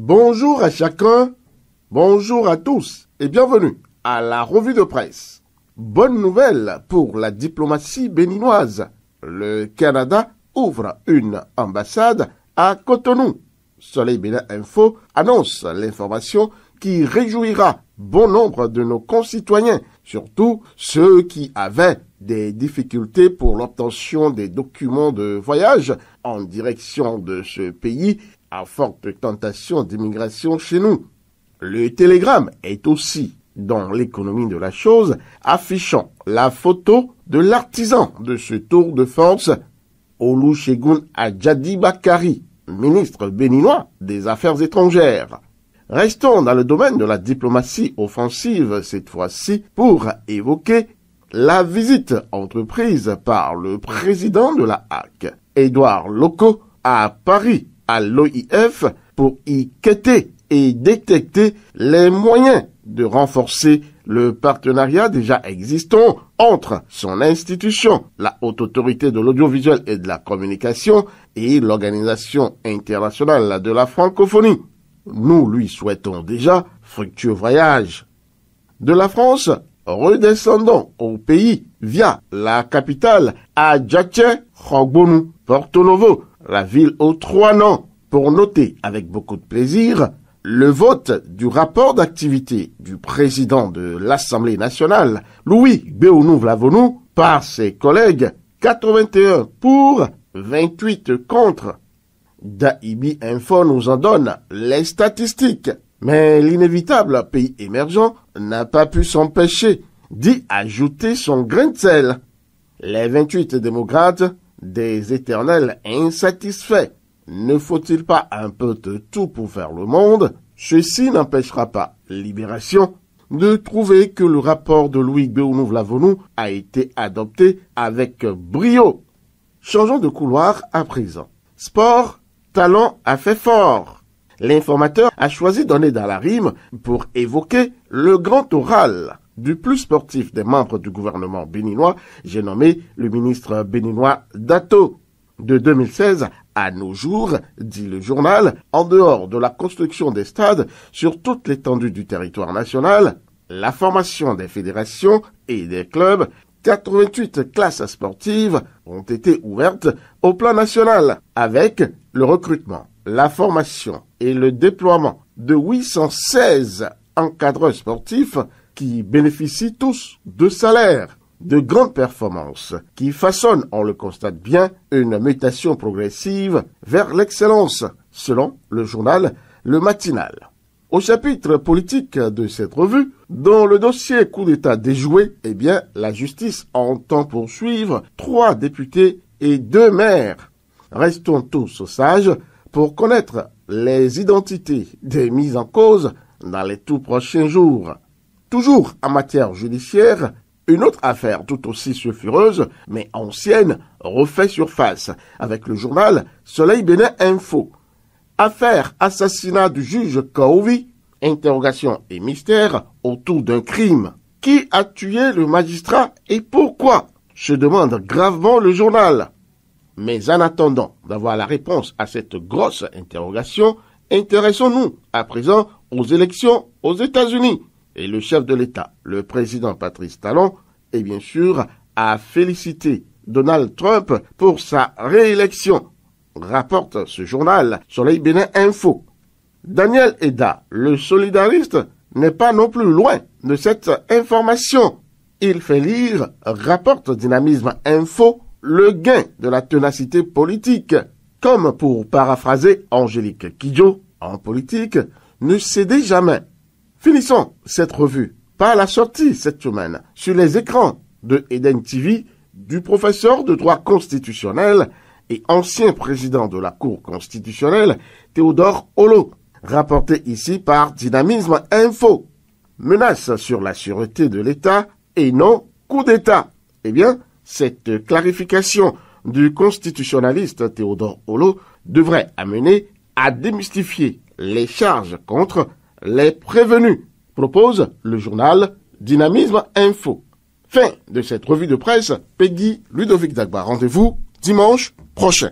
Bonjour à chacun, bonjour à tous et bienvenue à la revue de presse. Bonne nouvelle pour la diplomatie béninoise. Le Canada ouvre une ambassade à Cotonou. Soleil Bénin Info annonce l'information qui réjouira bon nombre de nos concitoyens, surtout ceux qui avaient des difficultés pour l'obtention des documents de voyage en direction de ce pays à forte tentation d'immigration chez nous. Le télégramme est aussi dans l'économie de la chose, affichant la photo de l'artisan de ce tour de force, Olusegun Ajadi Bakari, ministre béninois des Affaires étrangères. Restons dans le domaine de la diplomatie offensive cette fois-ci pour évoquer la visite entreprise par le président de la HAC, Édouard Loko, à Paris, à l'OIF, pour y quêter et détecter les moyens de renforcer le partenariat déjà existant entre son institution, la Haute Autorité de l'Audiovisuel et de la Communication, et l'Organisation internationale de la francophonie. Nous lui souhaitons déjà fructueux voyage. De la France, redescendons au pays via la capitale à Djatché, Khogbonu, Porto Novo, la ville aux 3 noms, pour noter avec beaucoup de plaisir le vote du rapport d'activité du président de l'Assemblée nationale, Louis Béounou-Vlavonou, par ses collègues, 81 pour, 28 contre. Daibi Info nous en donne les statistiques, mais l'inévitable pays émergent n'a pas pu s'empêcher d'y ajouter son grain de sel. Les 28 démocrates, des éternels insatisfaits. Ne faut-il pas un peu de tout pour faire le monde? Ceci n'empêchera pas Libération de trouver que le rapport de Louis Béounou-Vlavonou a été adopté avec brio. Changeons de couloir à présent. Sport, talent a fait fort. L'informateur a choisi donner dans la rime pour évoquer le grand oral du plus sportif des membres du gouvernement béninois, j'ai nommé le ministre béninois Dato. De 2016 à nos jours, dit le journal, en dehors de la construction des stades sur toute l'étendue du territoire national, la formation des fédérations et des clubs, 88 classes sportives ont été ouvertes au plan national avec le recrutement, la formation et le déploiement de 816 encadreurs sportifs qui bénéficient tous de salaires, de grandes performances qui façonnent, on le constate bien, une mutation progressive vers l'excellence, selon le journal Le Matinal. Au chapitre politique de cette revue, dont le dossier coup d'État déjoué, la justice entend poursuivre 3 députés et 2 maires. Restons tous sages pour connaître les identités des mises en cause dans les tout prochains jours. Toujours en matière judiciaire, une autre affaire tout aussi sulfureuse, mais ancienne, refait surface avec le journal Soleil Bénin Info. Affaire assassinat du juge Kaovi, interrogation et mystère autour d'un crime. Qui a tué le magistrat et pourquoi? Se demande gravement le journal. Mais en attendant d'avoir la réponse à cette grosse interrogation, intéressons-nous à présent aux élections aux États-Unis. Et le chef de l'État, le président Patrice Talon, est bien sûr à féliciter Donald Trump pour sa réélection, rapporte ce journal Soleil Bénin Info. Daniel Eda, le solidariste, n'est pas non plus loin de cette information. Il fait lire, rapporte Dynamisme Info, le gain de la ténacité politique. Comme pour paraphraser Angélique Kidjo, en politique, ne cédez jamais. Finissons cette revue par la sortie cette semaine sur les écrans de Eden TV du professeur de droit constitutionnel et ancien président de la Cour constitutionnelle Théodore Olo, rapporté ici par Dynamisme Info. Menace sur la sûreté de l'État et non coup d'État. Cette clarification du constitutionnaliste Théodore Olo devrait amener à démystifier les charges contre les prévenus, propose le journal Dynamisme Info. Fin de cette revue de presse. Peggy Ludovic Dagba. Rendez-vous dimanche prochain.